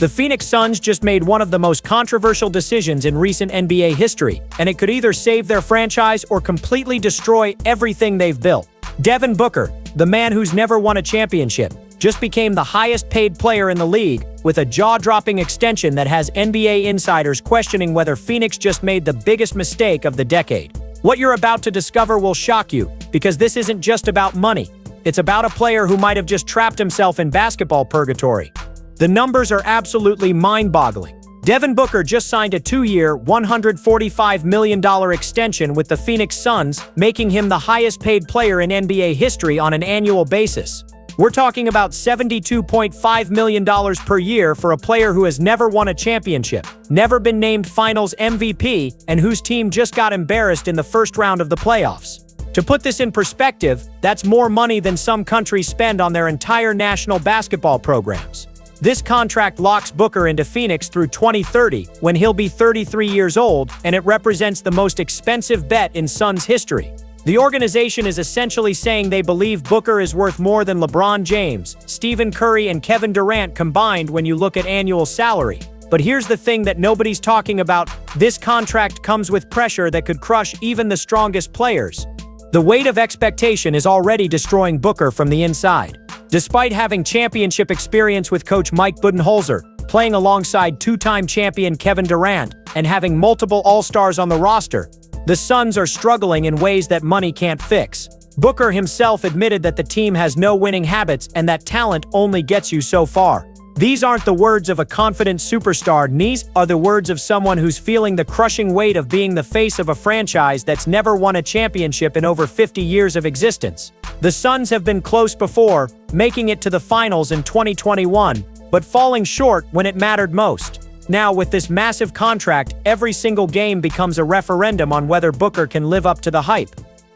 The Phoenix Suns just made one of the most controversial decisions in recent NBA history, and it could either save their franchise or completely destroy everything they've built. Devin Booker, the man who's never won a championship, just became the highest-paid player in the league with a jaw-dropping extension that has NBA insiders questioning whether Phoenix just made the biggest mistake of the decade. What you're about to discover will shock you, because this isn't just about money. It's about a player who might have just trapped himself in basketball purgatory. The numbers are absolutely mind-boggling. Devin Booker just signed a 2-year, $145 million extension with the Phoenix Suns, making him the highest-paid player in NBA history on an annual basis. We're talking about $72.5 million per year for a player who has never won a championship, never been named Finals MVP, and whose team just got embarrassed in the first round of the playoffs. To put this in perspective, that's more money than some countries spend on their entire national basketball programs. This contract locks Booker into Phoenix through 2030, when he'll be 33 years old, and it represents the most expensive bet in Suns history. The organization is essentially saying they believe Booker is worth more than LeBron James, Stephen Curry, and Kevin Durant combined when you look at annual salary. But here's the thing that nobody's talking about: this contract comes with pressure that could crush even the strongest players. The weight of expectation is already destroying Booker from the inside. Despite having championship experience with coach Mike Budenholzer, playing alongside two-time champion Kevin Durant, and having multiple All-Stars on the roster, the Suns are struggling in ways that money can't fix. Booker himself admitted that the team has no winning habits and that talent only gets you so far. These aren't the words of a confident superstar. These are the words of someone who's feeling the crushing weight of being the face of a franchise that's never won a championship in over 50 years of existence. The Suns have been close before, making it to the finals in 2021, but falling short when it mattered most. Now, with this massive contract, every single game becomes a referendum on whether Booker can live up to the hype.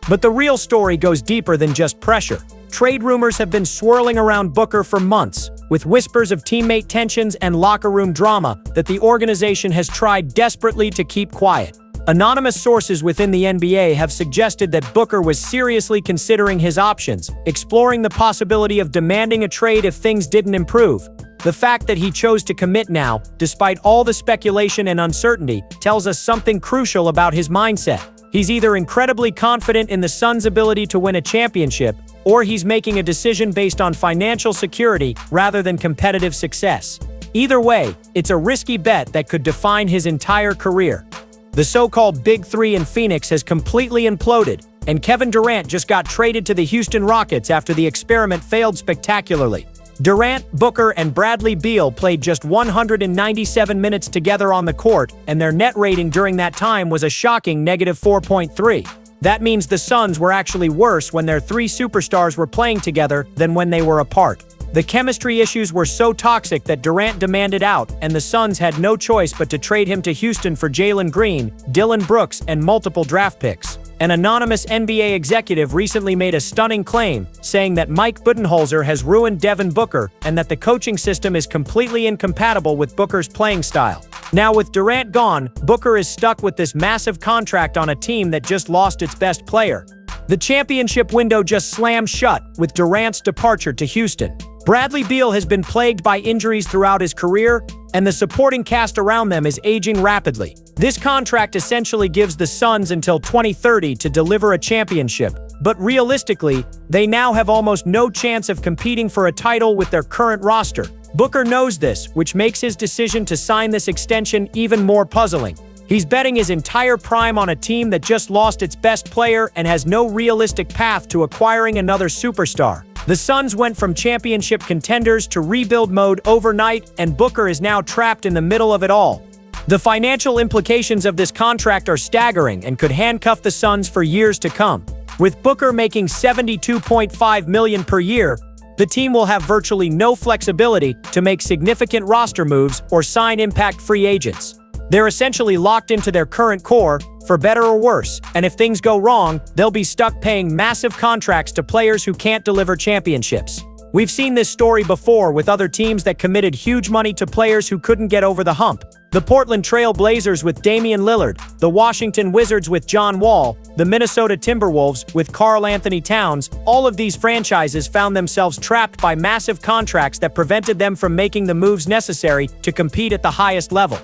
But the real story goes deeper than just pressure. Trade rumors have been swirling around Booker for months, with whispers of teammate tensions and locker room drama that the organization has tried desperately to keep quiet. Anonymous sources within the NBA have suggested that Booker was seriously considering his options, exploring the possibility of demanding a trade if things didn't improve. The fact that he chose to commit now, despite all the speculation and uncertainty, tells us something crucial about his mindset. He's either incredibly confident in the Suns' ability to win a championship, or he's making a decision based on financial security rather than competitive success. Either way, it's a risky bet that could define his entire career. The so-called Big Three in Phoenix has completely imploded, and Kevin Durant just got traded to the Houston Rockets after the experiment failed spectacularly. Durant, Booker, and Bradley Beal played just 197 minutes together on the court, and their net rating during that time was a shocking -4.3. That means the Suns were actually worse when their three superstars were playing together than when they were apart. The chemistry issues were so toxic that Durant demanded out, and the Suns had no choice but to trade him to Houston for Jalen Green, Dillon Brooks, and multiple draft picks. An anonymous NBA executive recently made a stunning claim, saying that Mike Budenholzer has ruined Devin Booker and that the coaching system is completely incompatible with Booker's playing style. Now, with Durant gone, Booker is stuck with this massive contract on a team that just lost its best player. The championship window just slammed shut with Durant's departure to Houston. Bradley Beal has been plagued by injuries throughout his career, and the supporting cast around them is aging rapidly. This contract essentially gives the Suns until 2030 to deliver a championship, but realistically, they now have almost no chance of competing for a title with their current roster. Booker knows this, which makes his decision to sign this extension even more puzzling. He's betting his entire prime on a team that just lost its best player and has no realistic path to acquiring another superstar. The Suns went from championship contenders to rebuild mode overnight, and Booker is now trapped in the middle of it all. The financial implications of this contract are staggering and could handcuff the Suns for years to come. With Booker making $72.5 million per year, the team will have virtually no flexibility to make significant roster moves or sign impact free agents. They're essentially locked into their current core, for better or worse, and if things go wrong, they'll be stuck paying massive contracts to players who can't deliver championships. We've seen this story before with other teams that committed huge money to players who couldn't get over the hump. The Portland Trail Blazers with Damian Lillard, the Washington Wizards with John Wall, the Minnesota Timberwolves with Karl Anthony Towns. All of these franchises found themselves trapped by massive contracts that prevented them from making the moves necessary to compete at the highest level.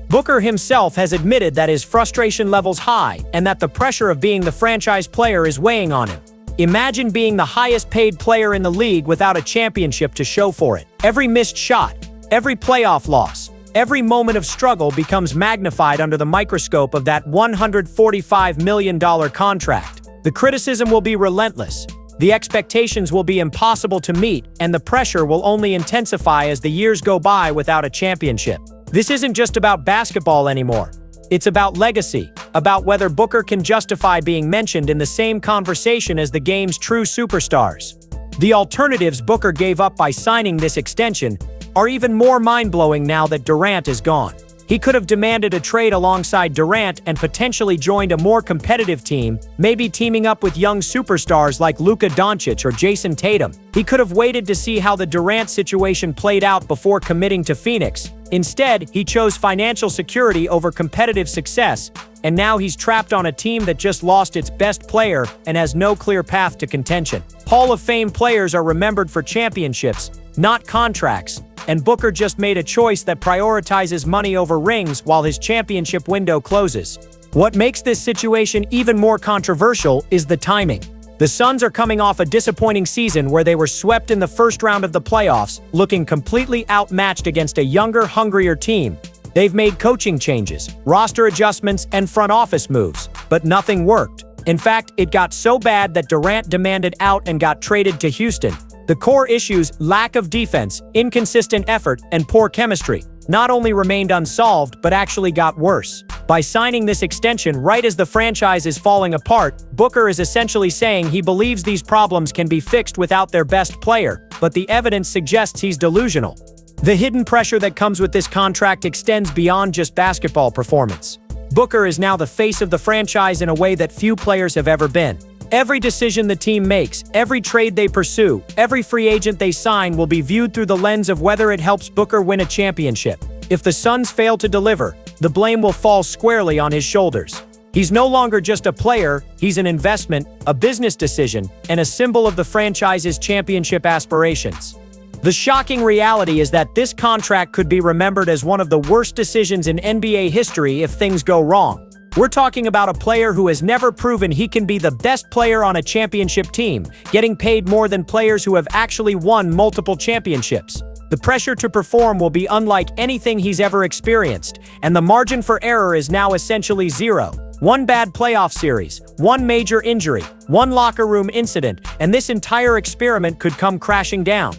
Booker himself has admitted that his frustration level's high and that the pressure of being the franchise player is weighing on him. Imagine being the highest paid player in the league without a championship to show for it. Every missed shot, every playoff loss, every moment of struggle becomes magnified under the microscope of that $145 million contract. The criticism will be relentless. The expectations will be impossible to meet, and the pressure will only intensify as the years go by without a championship. This isn't just about basketball anymore. It's about legacy, about whether Booker can justify being mentioned in the same conversation as the game's true superstars. The alternatives Booker gave up by signing this extension are even more mind-blowing now that Durant is gone. He could have demanded a trade alongside Durant and potentially joined a more competitive team, maybe teaming up with young superstars like Luka Doncic or Jason Tatum. He could have waited to see how the Durant situation played out before committing to Phoenix. Instead, he chose financial security over competitive success, and now he's trapped on a team that just lost its best player and has no clear path to contention. Hall of Fame players are remembered for championships, not contracts, and Booker just made a choice that prioritizes money over rings while his championship window closes. What makes this situation even more controversial is the timing. The Suns are coming off a disappointing season where they were swept in the first round of the playoffs, looking completely outmatched against a younger, hungrier team. They've made coaching changes, roster adjustments, and front office moves, but nothing worked. In fact, it got so bad that Durant demanded out and got traded to Houston. The core issues, lack of defense, inconsistent effort, and poor chemistry, not only remained unsolved but actually got worse. By signing this extension right as the franchise is falling apart, Booker is essentially saying he believes these problems can be fixed without their best player, but the evidence suggests he's delusional. The hidden pressure that comes with this contract extends beyond just basketball performance. Booker is now the face of the franchise in a way that few players have ever been. Every decision the team makes, every trade they pursue, every free agent they sign will be viewed through the lens of whether it helps Booker win a championship. If the Suns fail to deliver, the blame will fall squarely on his shoulders. He's no longer just a player, he's an investment, a business decision, and a symbol of the franchise's championship aspirations. The shocking reality is that this contract could be remembered as one of the worst decisions in NBA history if things go wrong. We're talking about a player who has never proven he can be the best player on a championship team, getting paid more than players who have actually won multiple championships. The pressure to perform will be unlike anything he's ever experienced, and the margin for error is now essentially zero. One bad playoff series, one major injury, one locker room incident, and this entire experiment could come crashing down.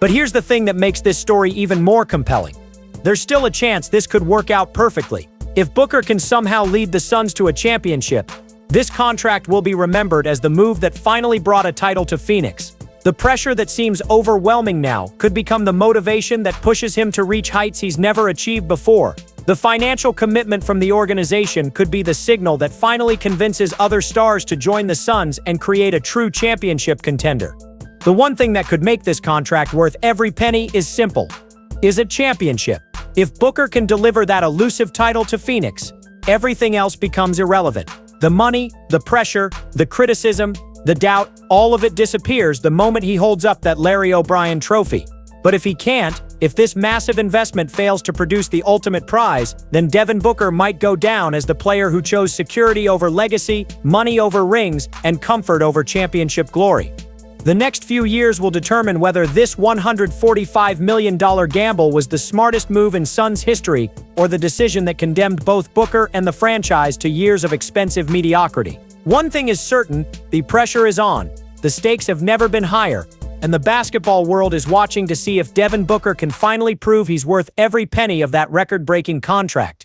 But here's the thing that makes this story even more compelling. There's still a chance this could work out perfectly. If Booker can somehow lead the Suns to a championship, this contract will be remembered as the move that finally brought a title to Phoenix. The pressure that seems overwhelming now could become the motivation that pushes him to reach heights he's never achieved before. The financial commitment from the organization could be the signal that finally convinces other stars to join the Suns and create a true championship contender. The one thing that could make this contract worth every penny is simple: is a championship. If Booker can deliver that elusive title to Phoenix, everything else becomes irrelevant. The money, the pressure, the criticism, the doubt, all of it disappears the moment he holds up that Larry O'Brien trophy. But if he can't, if this massive investment fails to produce the ultimate prize, then Devin Booker might go down as the player who chose security over legacy, money over rings, and comfort over championship glory. The next few years will determine whether this $145 million gamble was the smartest move in Suns history or the decision that condemned both Booker and the franchise to years of expensive mediocrity. One thing is certain: the pressure is on, the stakes have never been higher, and the basketball world is watching to see if Devin Booker can finally prove he's worth every penny of that record-breaking contract.